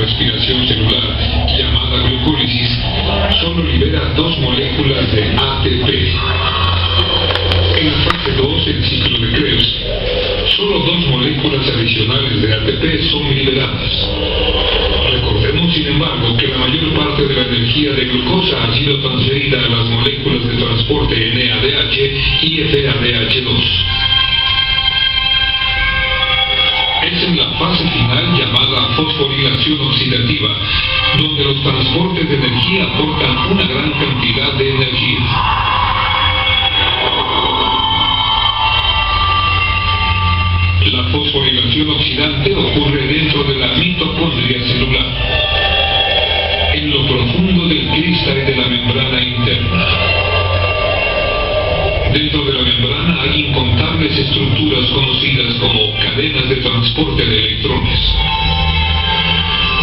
respiración celular, llamada glucólisis, solo libera 2 moléculas de ATP. En la fase 2, el ciclo de Krebs, solo 2 moléculas adicionales de ATP son liberadas. Recordemos, sin embargo, que la mayor parte de la energía de glucosa ha sido transferida a las moléculas de transporte NADH y FADH2. Es en la fase final, llamada fosforilación oxidativa, donde los transportes de energía aportan una gran cantidad de energía. La fosforilación oxidante ocurre dentro de la mitocondria celular, en lo profundo del cristal de la membrana interna. Dentro de la membrana hay incontables estructuras conocidas como cadenas de transporte de electrones.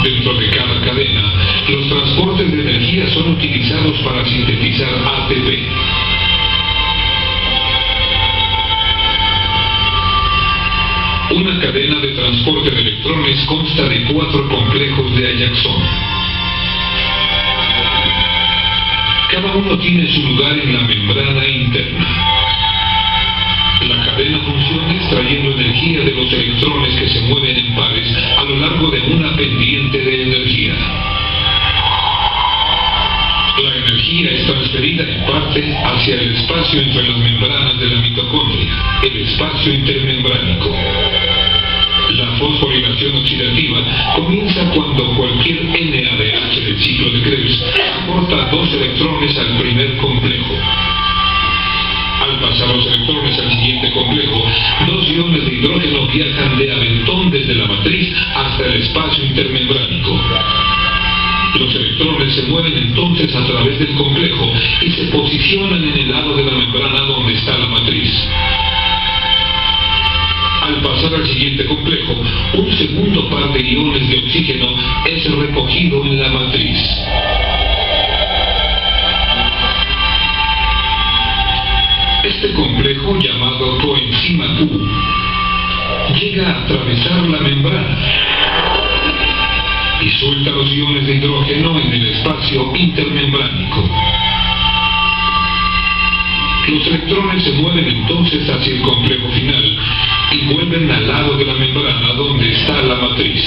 Dentro de cada cadena, los transportes de energía son utilizados para sintetizar ATP. Una cadena de transporte de electrones consta de 4 complejos de Ajaxón. Cada uno tiene su lugar en la membrana interna. La cadena funciona extrayendo energía de los electrones que se mueven en pares a lo largo de una pendiente de energía. La energía es transferida en parte hacia el espacio entre las membranas de la mitocondria, el espacio intermembránico. La fosforilación oxidativa comienza cuando cualquier NADH del ciclo de Krebs aporta 2 electrones al primer complejo. Al pasar los electrones al siguiente complejo, 2 iones de hidrógeno viajan de aventón desde la matriz hasta el espacio intermembránico. Los electrones se mueven entonces a través del complejo y se posicionan en el lado de la membrana donde está la matriz. Al pasar al siguiente complejo, un segundo par de iones de oxígeno es recogido en la matriz. Este complejo, llamado coenzima Q, llega a atravesar la membrana y suelta los iones de hidrógeno en el espacio intermembránico. Los electrones se mueven entonces hacia el complejo final y vuelven al lado de la membrana donde está la matriz.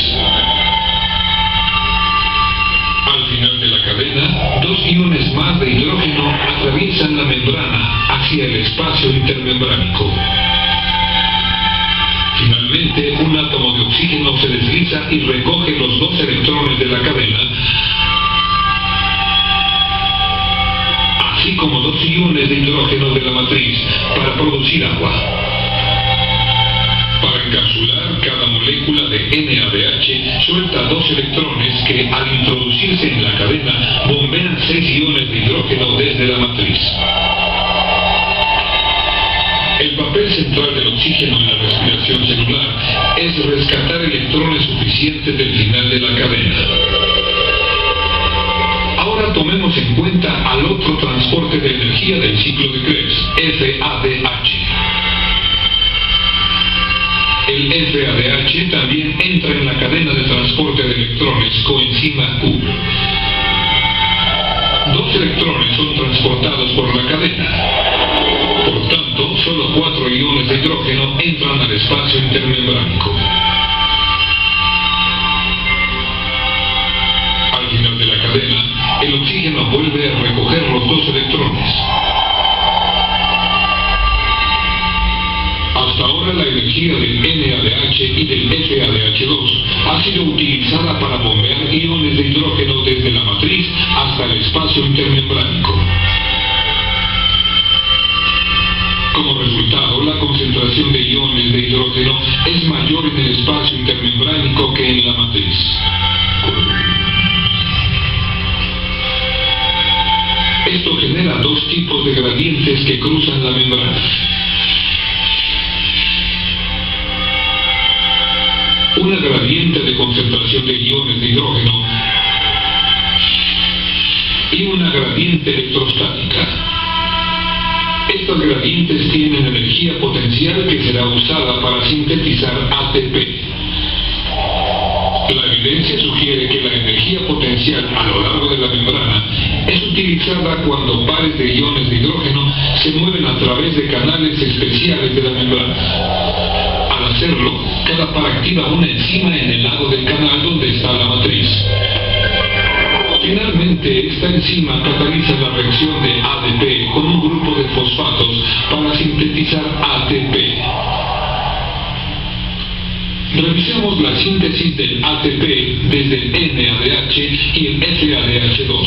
Al final de la cadena, 2 iones más de hidrógeno atraviesan la membrana hacia el espacio intermembránico. Finalmente, un átomo de oxígeno se desliza y recoge los 2 electrones de la cadena, así como 2 iones de hidrógeno de la matriz para producir agua. Para encapsular, cada molécula de NADH suelta 2 electrones que, al introducirse en la cadena, bombean 6 iones de hidrógeno desde la matriz. El papel central del oxígeno en la respiración celular es rescatar electrones suficientes del final de la cadena. Ahora tomemos en cuenta al otro transporte de energía del ciclo de Krebs, FADH. El FADH también entra en la cadena de transporte de electrones coenzima Q. 2 electrones son transportados por la cadena. Por tanto, solo 4 iones de hidrógeno entran al espacio intermembránico. Al final de la cadena, el oxígeno vuelve a recoger los 2 electrones. Hasta ahora la energía del NADH y del FADH2 ha sido utilizada para bombear iones de hidrógeno desde la matriz hasta el espacio intermembránico. Como resultado, la concentración de iones de hidrógeno es mayor en el espacio intermembránico que en la matriz. Esto genera 2 tipos de gradientes que cruzan la membrana. Una gradiente de concentración de iones de hidrógeno y una gradiente electrostática. Estos gradientes tienen energía potencial que será usada para sintetizar ATP. La evidencia sugiere que la artificial a lo largo de la membrana es utilizada cuando pares de iones de hidrógeno se mueven a través de canales especiales de la membrana. Al hacerlo, cada par activa una enzima en el lado del canal donde está la matriz. Finalmente, esta enzima cataliza la reacción de ADP con un grupo de fosfatos para sintetizar ATP. Revisemos la síntesis del ATP desde el NADH y el FADH2.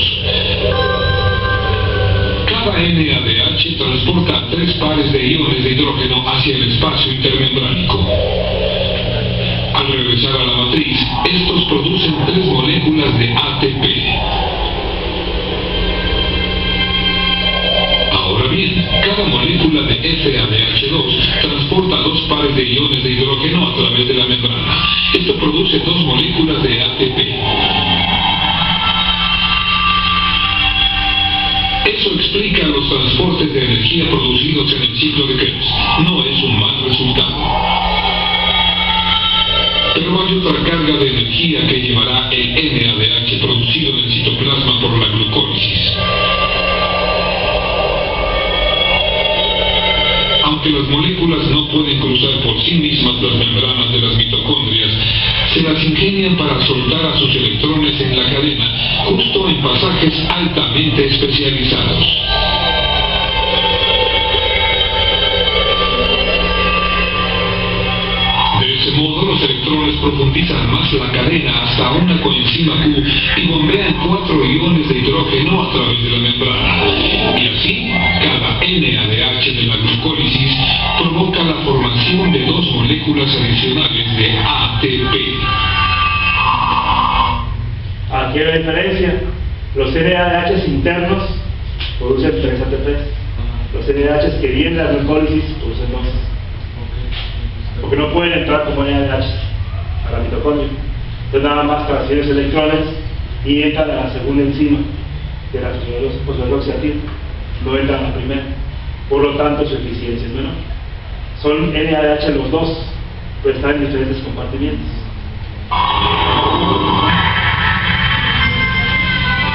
Cada NADH transporta 3 pares de iones de hidrógeno hacia el espacio intermembránico. Al regresar a la matriz, estos producen 3 moléculas de ATP. Ahora bien, cada molécula de FADH2 transporta 2 pares de iones de hidrógeno a través de la membrana. Esto produce 2 moléculas de ATP. Eso explica los transportes de energía producidos en el ciclo de Krebs. No es un mal resultado. Pero hay otra carga de energía que llevará el NADH producido en el citoplasma por la glucólisis. Aunque las moléculas no pueden cruzar por sí mismas las membranas de las mitocondrias, se las ingenian para soltar a sus electrones en la cadena, justo en pasajes altamente especializados. De ese modo, los electrones profundizan más la cadena hasta una coenzima Q y bombean 4 iones de hidrógeno a través de la membrana. Y así, cada NADH de la glucólisis provoca la formación de 2 moléculas adicionales de ATP. Aquí hay la diferencia. Los NADH internos producen 3 ATPs. Los NADH que vienen de la glucólisis producen 2. Porque no pueden entrar como NADH a la mitocondria. Entonces nada más transfieren electrones y entran a la segunda enzima de la fosforilación oxidativa. No entran a la primera. Por lo tanto, su eficiencia es menor. Son NADH los 2, pero están en diferentes compartimientos.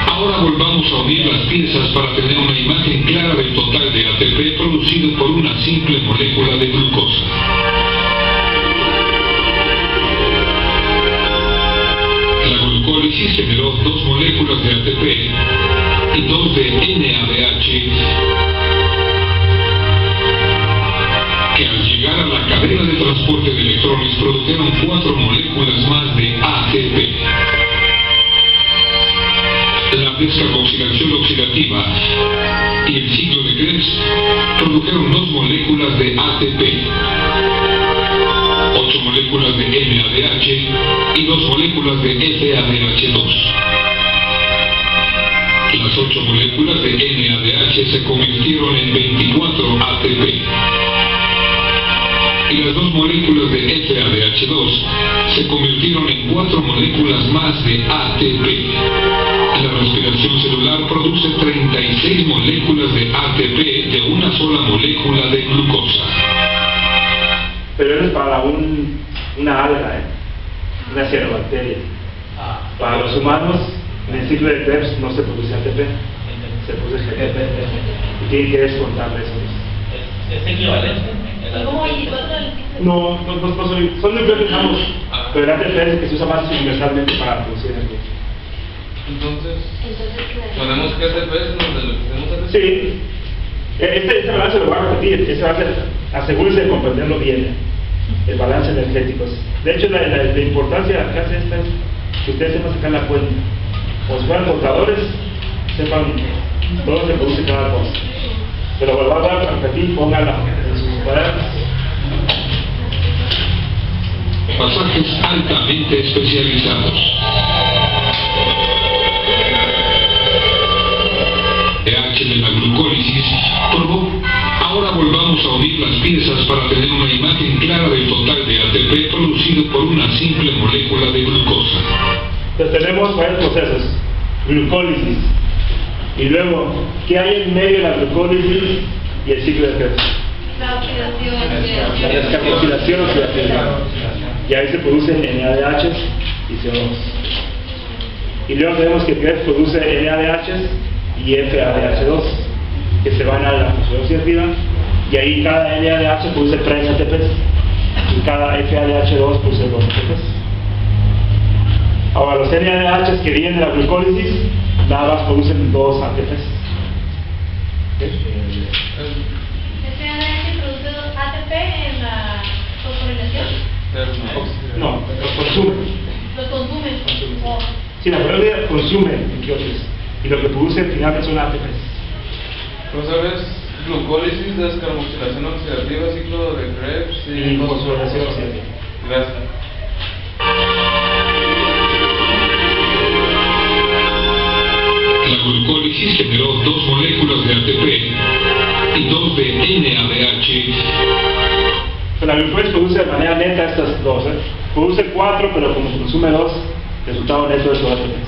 Ahora volvamos a unir las piezas para tener una imagen clara del total de ATP producido por una simple molécula de glucosa. La glucólisis generó 2 moléculas de ATP y 2 de NADH que al llegar a la cadena de transporte de electrones produjeron 4 moléculas más de ATP. La descarboxilación oxidativa y el ciclo de Krebs produjeron 2 moléculas de ATP, 8 moléculas de NADH y 2 moléculas de FADH2. Las 8 moléculas de NADH se convirtieron en 24 ATP. Y las 2 moléculas de FADH2 se convirtieron en 4 moléculas más de ATP. La respiración celular produce 36 moléculas de ATP de una sola molécula de glucosa. Pero eso es para una alga, una cianobacteria. Para los humanos, en el ciclo de Krebs no se produce ATP, se produce GTP. Y tienen que descontar eso. ¿Es equivalente? No, son nucleótidos ambos, pero el ATP es el que se usa más universalmente para producir energía. Entonces, ¿ponemos que ATP es donde lo que tenemos ATP? Sí, este balance lo voy a repetir, este balance, asegúrense de comprenderlo bien, el balance energético. De hecho, la importancia que hace esta es que ustedes sepan sacar la cuenta. Como si fueran contadores, sepan todo se produce cada cosa. Pero vuelvo a repetir, pónganla en sus cuadernos. Pasajes altamente especializados. pH de la glucólisis probó. Ahora volvamos a unir las piezas para tener una imagen clara del total de ATP producido por una simple molécula de glucosa. Entonces tenemos varios procesos. Glucólisis. Y luego, ¿qué hay en medio de la glucólisis y el ciclo de Krebs? La oxidación. Descarboxilación oxidativa. Y ahí se producen NADH y CO2. Y luego tenemos que Krebs produce NADHs y FADH2 que se van a la función oxidativa, y ahí cada NADH produce 3 ATPs y cada FADH2 produce 2 ATPs. Ahora los NADHs que vienen de la glucólisis nada más producen 2 ATPs. ¿Okay? ¿El PADH produce 2 ATP en la fosforilación? No, los consumen. ¿Los consumen? Oh. Sí, la proteína consume antióxidos y lo que produce finalmente son ATPs. Profesores, glucólisis, descarboxilación oxidativa, ciclo de Krebs Y fosforilación oxidativa. Gracias. La glucólisis generó 2 moléculas de ATP y 2 de NADH. La glucólisis produce de manera neta estas dos. Produce 4, pero como consume 2, el resultado neto es 2 ATPs.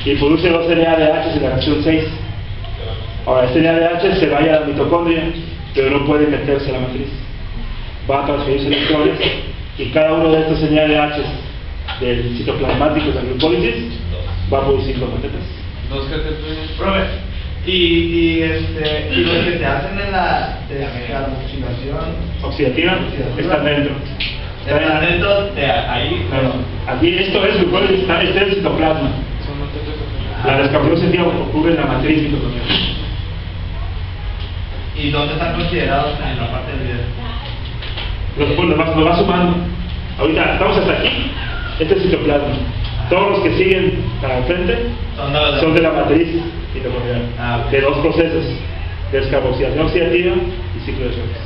Y produce 2 NADH en la reacción 6. Ahora, este NADH se vaya a la mitocondria, pero no puede meterse a la matriz. Va a transferirse electrones y cada uno de estos NADH del citoplasmático de la glucólisis va a producir 2 ATPs. 2 GTP. Profe, y lo que te hacen en la descarboxilación Oxidativa está dentro. está dentro de ahí. No, aquí esto es glucólisis, este es el citoplasma. Son ATPs. La descarboxilación oxidativa ocurre en la matriz mitocondrial. ¿Y dónde están considerados en la parte del video? Lo va sumando. Ahorita estamos hasta aquí. Este es citoplasma. Todos los que siguen para el frente son de la matriz mitocondrial. De 2 procesos: descarboxilación oxidativa y ciclo de Krebs.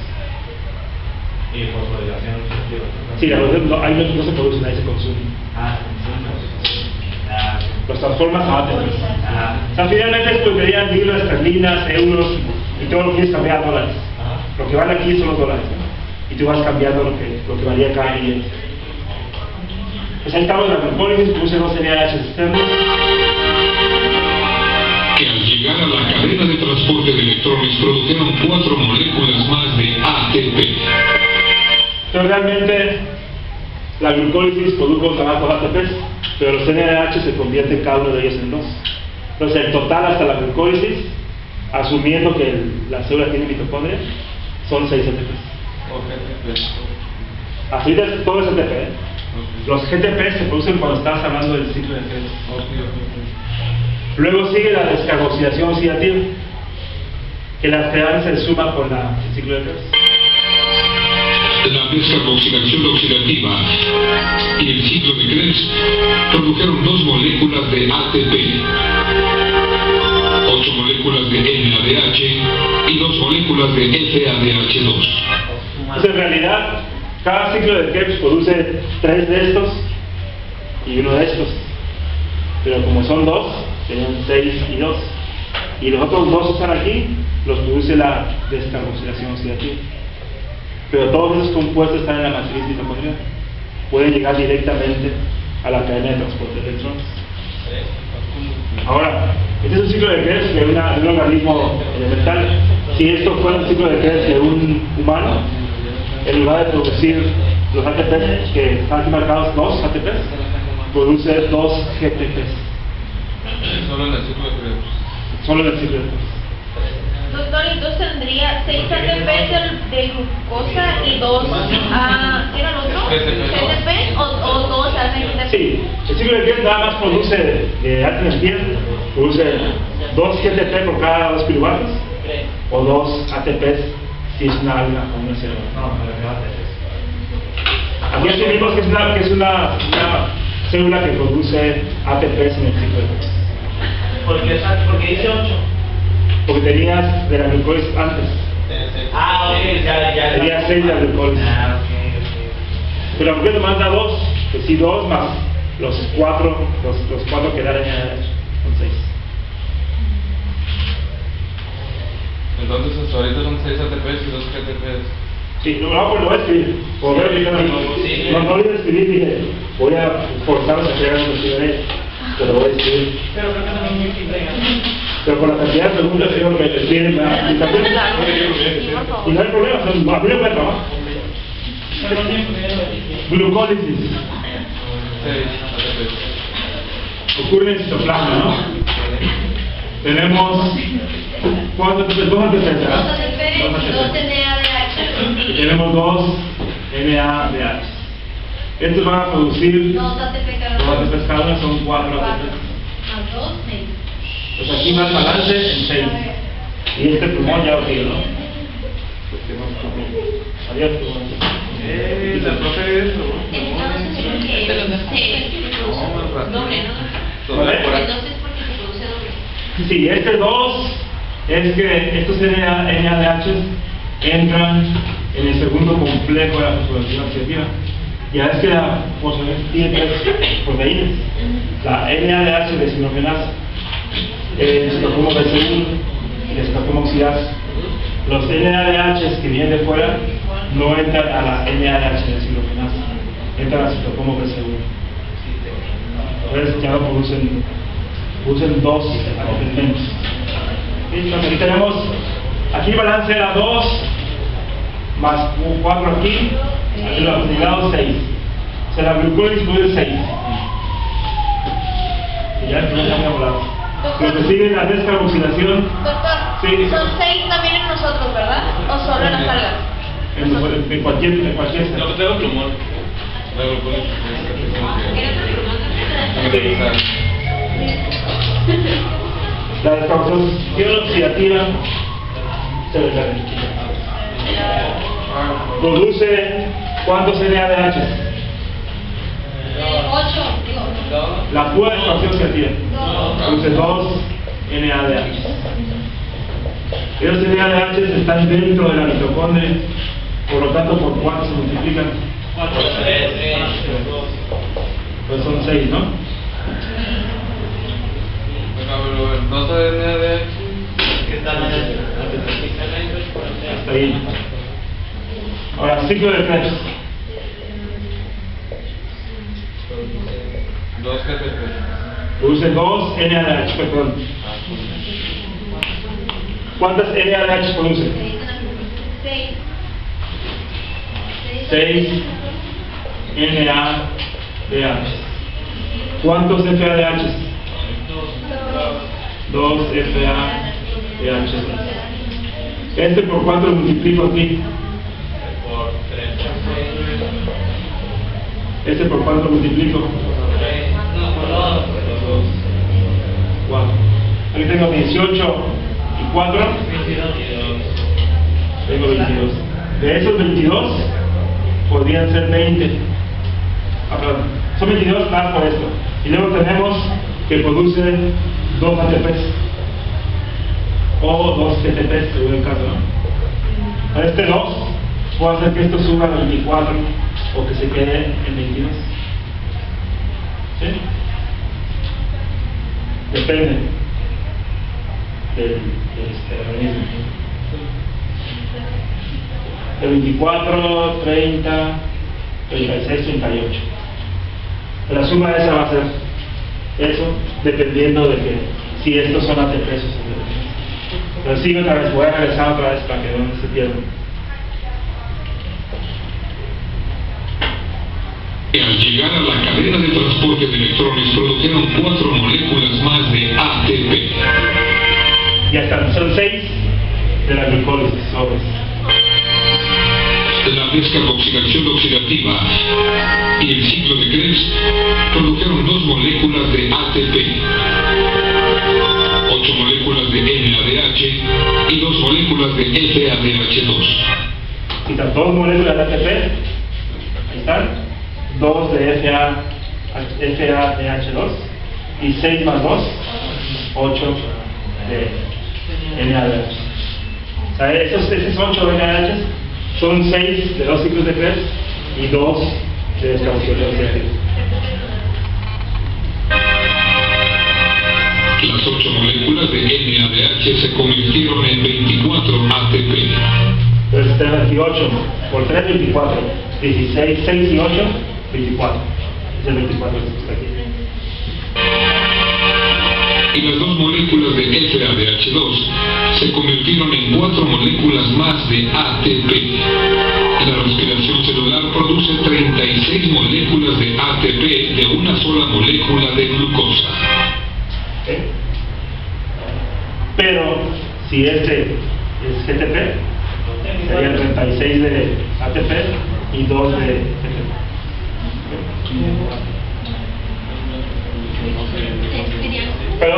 Y fosforilación oxidativa. Sí, ahí no se produce, ahí se consume. Los transformas a ATPs. O sea, finalmente después verían libras esterlinas, euros y todo lo que quieres cambiar a dólares. Lo que vale aquí son los dólares, ¿no? Y tú vas cambiando lo que varía cada día. Pues ahí estamos en la glucólisis, puse 2 NADH externos. Que al llegar a la cadena de transporte de electrones produjeron 4 moléculas más de ATP. Pero realmente la glucólisis produjo nada más 2 ATPs, pero los NADH se convierten cada uno de ellos en 2. Entonces el total hasta la glucólisis, asumiendo que la célula tiene mitocondria, son 6 ATPs. O GTP. Así de todo es ATP. Los GTP se producen cuando estás hablando del ciclo de Krebs. Luego sigue la descarboxilación oxidativa, que la FAD se suma con el ciclo de Krebs. La descarboxilación oxidativa y el ciclo de Krebs produjeron 2 moléculas de ATP, 8 moléculas de NADH y 2 moléculas de FADH2. Entonces, en realidad, cada ciclo de Krebs produce 3 de estos y 1 de estos. Pero como son 2, serían 6 y 2. Y los otros 2 que están aquí, los produce la descarboxilación oxidativa. Pero todos esos compuestos están en la matriz mitocondrial. Pueden llegar directamente a la cadena de transporte de electrones. Ahora, este es un ciclo de Krebs de un organismo elemental. Si esto fuera un ciclo de Krebs de un humano, en lugar de producir los ATPs que están aquí marcados, 2 ATPs, produce 2 GTPs. Solo en el ciclo de Krebs. Solo en el ciclo de Krebs. Doctor, entonces tendría 6 ATP de glucosa y 2 ¿qué era el otro? GTP o 2 hacen GTP. Sí, el ciclo de Krebs nada más produce de alta energía, produce 2 GTP por cada 2 piruvatos o 2 ATPs si es una alga o una célula. Aquí asumimos que es una célula que produce ATPs en el ciclo de Krebs. Porque dice 8. Porque tenías de la glucólisis antes. Ok, ya. Tenía 6 de la glucólisis. Pero ¿por qué te manda 2? Pues sí, 2 más los 4 que dan en NADH. Son 6. Entonces hasta ahorita son 6 ATPs y 2 GTPs. Sí, no, pues lo voy a escribir. No lo voy a escribir, dije, voy a forzarlos a crear una escribir, pero lo voy a escribir. Pero creo que no es muy simple. Pero por la cantidad de preguntas que me piden la aplicación, y no hay problema, a mí me puede trabajar. Glucólisis. 6 ATPs. ocurre en el citoplasma, ¿no? Tenemos ¿cuántos ATP? Dos ATP, ¿verdad? 2 ATP, 2 NADH. Y tenemos 2 NADH. Estos van a producir 2 ATP cada 2 uno. ATP cada uno, son 4 ATP. Más 2, 6. Pues aquí más balance en 6. Y este pulmón ya lo tiene, ¿no? Porque no adiós, pulmón. La profe es lo Entonces, porque doble, ¿no? ¿Vale? Entonces, porque se produce doble. Sí, este 2 es que estos NADH entran en el segundo complejo de la fosforilación oxidativa. Ya es que la fosforilación tiene 3 proteínas: la NADH desinhidrogenasa, el citocromo B1 y el citocromo oxidasa. Los NADH que vienen de fuera no entran a la NADH desinhidrogenasa, entran al citocromo B1. Entonces ya lo producen 2 elementos. Entonces aquí tenemos, aquí el balance era 2 más 4 aquí lo acumulado 6. O sea, la glucólisis produce 6. Y ya no cambia volado. Lo que sigue es la descarboxilación. Doctor, Sí. son 6 también en nosotros, ¿verdad? ¿O solo en las algas? En cualquier No, pues tengo plumón. Luego, pues, La descarboxilación oxidativa se produce ¿cuántos NADH? 8, digo. La pura descarboxilación oxidativa produce 2 NADH. Esos NADH están dentro de la mitocondria, por lo tanto, ¿por cuánto se multiplican? Pues son 6, ¿no? ¿No sabe NADH? Hasta ahí. Ahora, ciclo de Krebs. 2 KTP. Produce 2 NADH, perdón. ¿Cuántas NADH produce? 6. 6 NADH. ¿Cuántos FADH? 2 FADH. ¿Este por cuánto lo multiplico aquí? Por 3. ¿Este por cuánto lo multiplico? No, por 2. 4. Aquí tengo 18 y 4. 22. Tengo 22. De esos 22, podrían ser 20. Ah, perdón. Son 22 más por esto. Y luego tenemos que produce 2 ATPs. O 2 GTPs, según el caso, ¿no? A este 2, puedo hacer que esto suba a 24 o que se quede en 22. ¿Sí? Depende del organismo. De 24, 30, 36, 38. La suma de esa va a ser eso, dependiendo de que si estos son ATPs o son. Pero sigo otra vez, voy a regresar otra vez para que no se pierdan. Al llegar a la cadena de transporte de electrones produjeron 4 moléculas más de ATP. Ya están, son 6 de la glucólisis sobres. La descarboxilación oxidativa y el ciclo de Krebs produjeron 2 moléculas de ATP, 8 moléculas de NADH y 2 moléculas de FADH2. Y están 2 moléculas de ATP, ahí están, 2 de FADH2 y 6 más 2, 8 de NADH. O sea, esos 8 de NADH son 6 de 2 ciclos de Krebs y 2 de descarboxilación oxidativa. Las 8 moléculas de NADH se convirtieron en 24 ATP. Entonces tenemos aquí 8 por 3, 24, 16, 6 y 8, 24. Es el 24 que está aquí. Y las 2 moléculas de FADH2 se convirtieron en 4 moléculas más de ATP. La respiración celular produce 36 moléculas de ATP de una sola molécula de glucosa. Si este es GTP, serían 36 de ATP y 2 de GTP. Pero,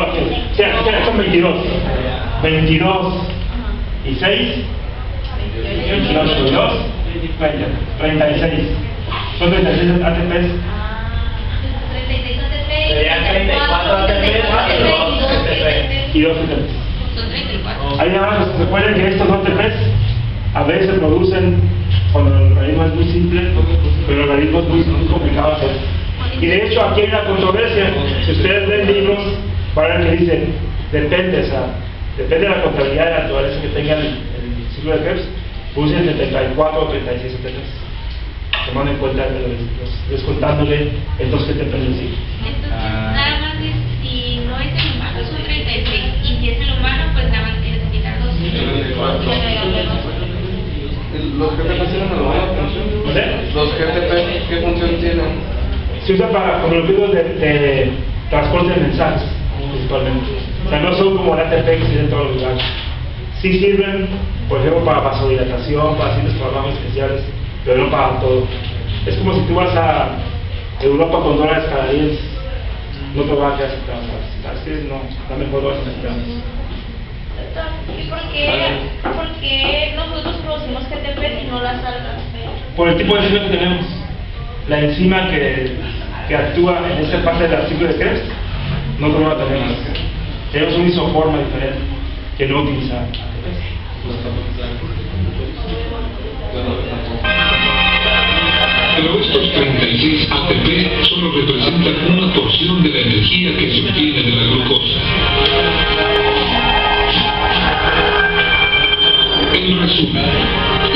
son 22. 22 y 6. 28 y 2. 36. Son 36 ATPs. 36 ATP Serían 34 ATP y 2 GTPs. Son 34. Ahí nada más recuerden que estos ATPs a veces se producen cuando el organismo es muy simple, pero el organismo es muy complicado de hacer. Y de hecho aquí hay una controversia. Si ustedes leen libros, van a ver que dice, depende de la contabilidad de la naturaleza que tengan el ciclo de Krebs, usen 74 o 36 ATPs. Tomando en cuenta descontándole estos GTP en el ciclo. Entonces, nada más si no es el humano, son 36. Y si es el humano, pues nada más tienes que quitar 2. ¿Los GTP tienen alguna función? ¿Sí? ¿Los GTP qué función tienen? Se usa para convertirlos de transporte de mensajes, principalmente. O sea, no son como el ATP que sirve en todos los lugares. Sí sirven, por ejemplo, para vasodilatación, para ciertos programas especiales, pero no para todo. Es como si tú vas a Europa con dólares canadienses, no te vas a quedar aceptado, ¿sabes? Que no, da mejor dólares aceptados. ¿Y por qué nosotros producimos GTP y no las algas? Por el tipo de enzima que tenemos. La enzima que actúa en esta parte del ciclo de Krebs, no la tenemos. Tenemos un isoforma diferente que no utiliza ATPs. Pero estos 36 ATP solo representan una porción de la energía que se obtiene de la glucosa. En resumen,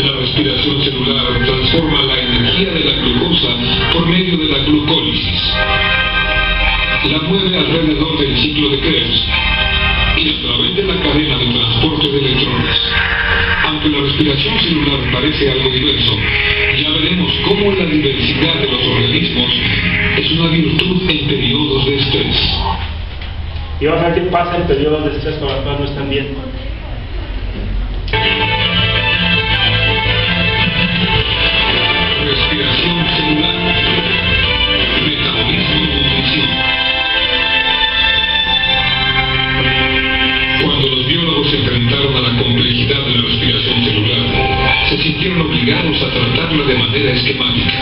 la respiración celular transforma la energía de la glucosa por medio de la glucólisis. La mueve alrededor del ciclo de Krebs y a través de la cadena de transporte de electrones. Aunque la respiración celular parece algo diverso, ya veremos cómo la diversidad de los organismos es una virtud en periodos de estrés. Y vamos a ver qué pasa en periodos de estrés cuando las cosas no están bien. Respiración celular, metabolismo y nutrición. Cuando los biólogos se enfrentaron a la complejidad de la respiración celular, se sintieron obligados a tratarla de manera esquemática.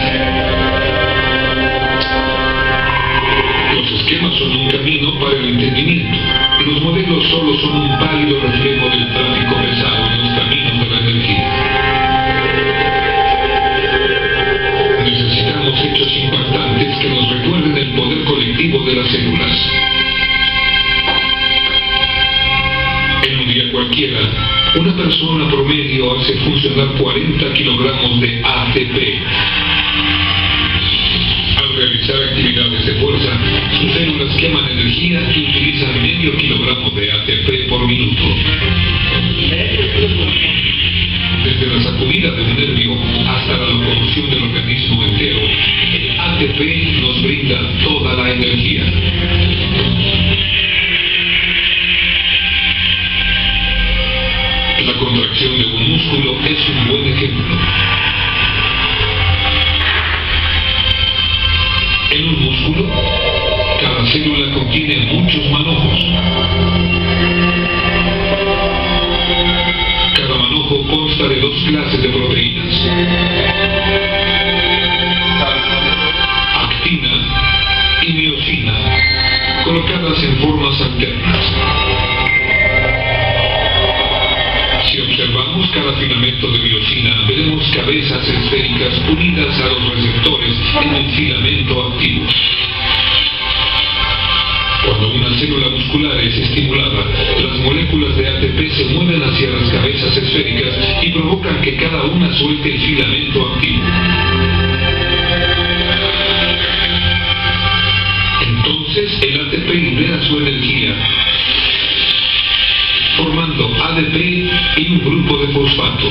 Los esquemas son un camino para el entendimiento. Los modelos solo son un pálido reflejo del tráfico pesado en los caminos de la energía. Necesitamos hechos impactantes que nos recuerden el poder colectivo de las células. En un día cualquiera, una persona promedio hace funcionar 40 kilogramos de ATP. Al realizar actividades de fuerza, sus células queman energía y utilizan medio kilogramo de ATP por minuto. Desde la sacudida de un nervio hasta la locomoción del organismo entero, el ATP nos brinda toda la energía. La contracción de un músculo es un buen ejemplo. En un músculo, cada célula contiene muchos manojos. Cada manojo consta de 2 clases de proteínas: actina y miosina, colocadas en formas alternas. Si observamos cada filamento de miosina, veremos cabezas esféricas unidas a los receptores en el filamento activo. Cuando una célula muscular es estimulada, las moléculas de ATP se mueven hacia las cabezas esféricas y provocan que cada una suelte el filamento activo. Entonces el ATP libera su energía, formando ADP y un grupo de fosfato.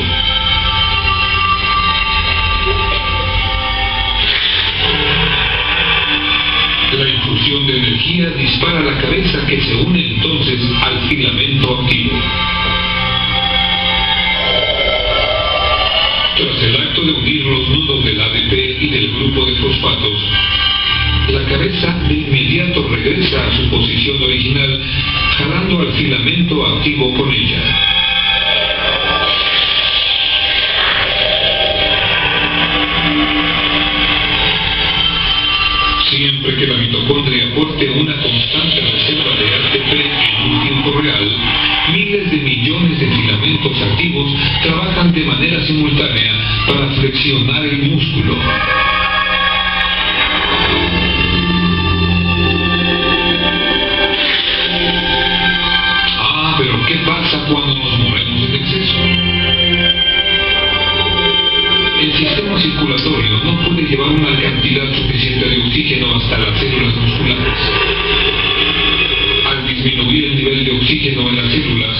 La infusión de energía dispara la cabeza, que se une entonces al filamento activo. Tras el acto de unir los nudos del ADP y del grupo de fosfatos, la cabeza de inmediato regresa a su posición original, jalando al filamento activo con ella. Siempre que la mitocondria aporte una constante reserva de ATP en un tiempo real, miles de millones de filamentos activos trabajan de manera simultánea para flexionar el músculo. Pero ¿qué pasa cuando nos movemos en exceso? El sistema circulatorio no puede llevar una cantidad suficiente de oxígeno hasta las células musculares. Al disminuir el nivel de oxígeno en las células,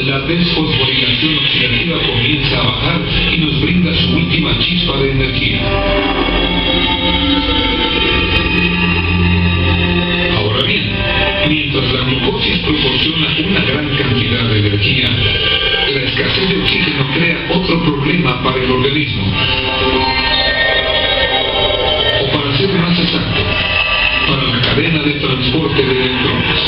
la desfosforilación oxidativa comienza a bajar y nos brinda su última chispa de energía. Ahora bien, mientras la glucosis proporciona una gran cantidad de energía, la escasez de oxígeno crea otro problema para el organismo. O para ser más exacto, para la cadena de transporte de electrones.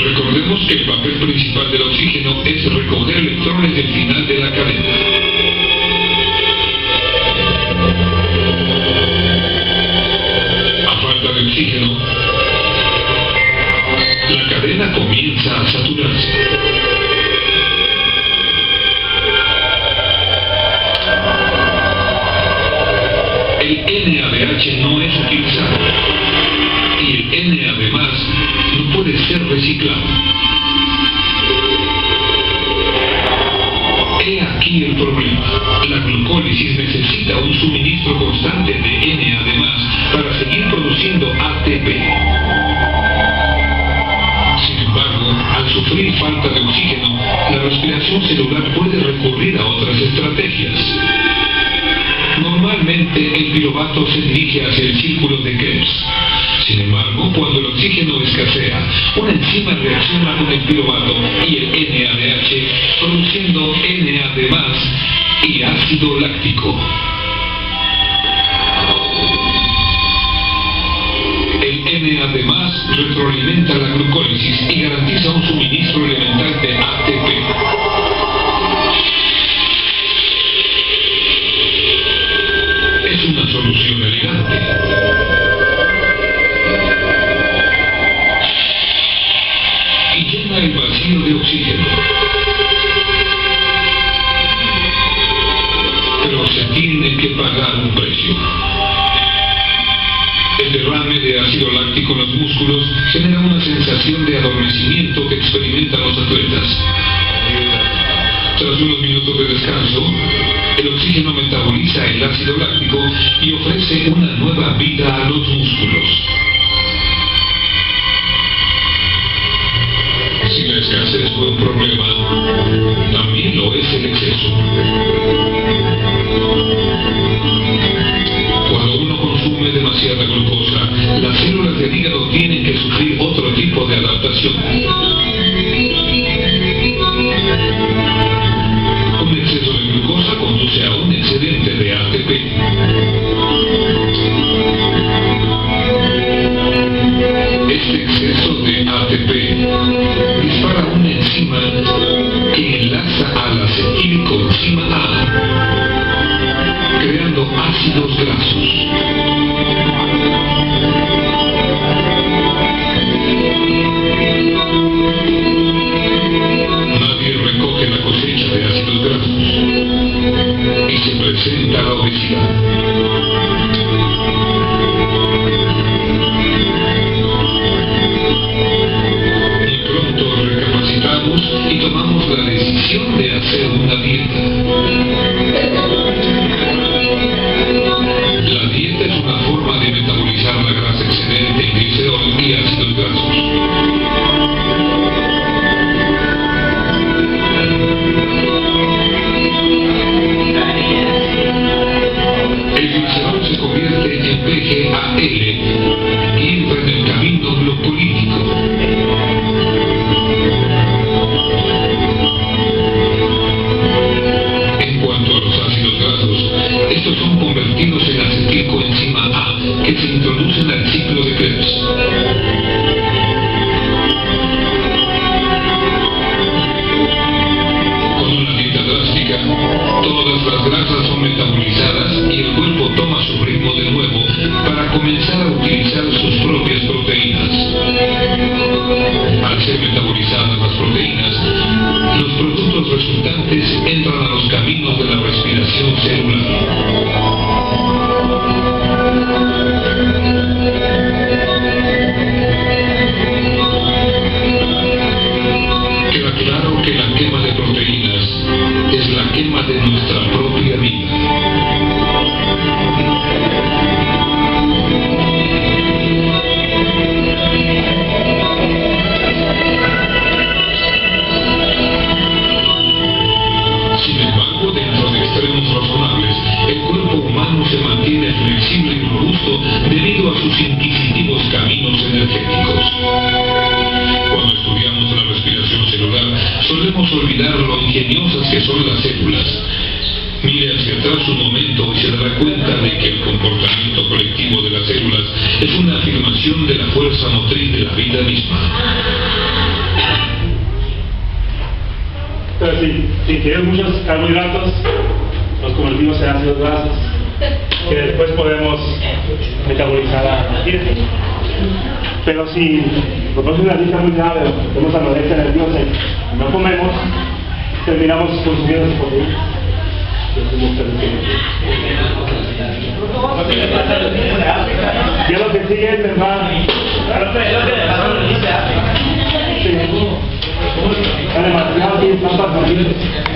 Recordemos que el papel principal del oxígeno es recoger electrones del final de la cadena. A falta de oxígeno, la cadena comienza a saturarse. El NADH no es utilizado y el Na además no puede ser reciclado. He aquí el problema. La glucólisis necesita un suministro constante de Na además para seguir produciendo ATP. Sin embargo, al sufrir falta de oxígeno, la respiración celular puede recurrir a otras estrategias. Normalmente el piruvato se dirige hacia el círculo de Krebs. Sin embargo, cuando el oxígeno escasea, una enzima reacciona con el piruvato y el NADH, produciendo NAD+ y ácido láctico. El NAD+ retroalimenta la glucólisis y garantiza un suministro elemental de ATP. Es una solución elegante. Y llena el vacío de oxígeno. Pero se tiene que pagar un precio. El derrame de ácido láctico en los músculos genera una sensación de adormecimiento que experimentan los atletas. Tras unos minutos de descanso, el oxígeno metaboliza el ácido láctico y ofrece una nueva vida a los músculos. Si la escasez fue un problema, también lo es el exceso. Cuando uno consume demasiada glucosa, las células del hígado tienen que sufrir otro tipo de adaptación. Un exceso de glucosa conduce a un excedente de ATP. Este exceso de ATP dispara una enzima que enlaza a la acetilcoenzima A, creando ácidos grasos. Nadie recoge la cosecha de ácidos grasos y se presenta la obesidad. Muy pronto recapacitamos y tomamos la decisión de hacer una dieta. La dieta convertidos en acetilcoenzima A, que se introducen al ciclo de Krebs. Con una dieta drástica, todas las grasas son metabolizadas y el cuerpo toma su ritmo de nuevo para comenzar a utilizar sus propias proteínas. Al ser metabolizadas las proteínas, los productos resultantes entran a los caminos de la respiración celular. Queda claro que la quema de proteínas es la quema de nuestra propia vida. Sin embargo, dentro de extremos razonables, el cuerpo humano se mantiene flexible y robusto debido a sus inquisitivos caminos energéticos. Cuando estudiamos la respiración celular, solemos olvidar lo ingeniosas que son las células. Mire hacia atrás un momento y se dará cuenta de que el comportamiento colectivo de las células es una afirmación de la fuerza motriz de la vida misma. Entonces, si ingerimos muchos carbohidratos, los convertimos en ácidos grasos, que después podemos metabolizar a la dieta. Pero si nos ponemos una dieta muy grave, tenemos anorexia nerviosa y no comemos, terminamos consumiendo esas proteínas. Ya lo que sigue es verdad. Sí. Demasiado bien, están pasando.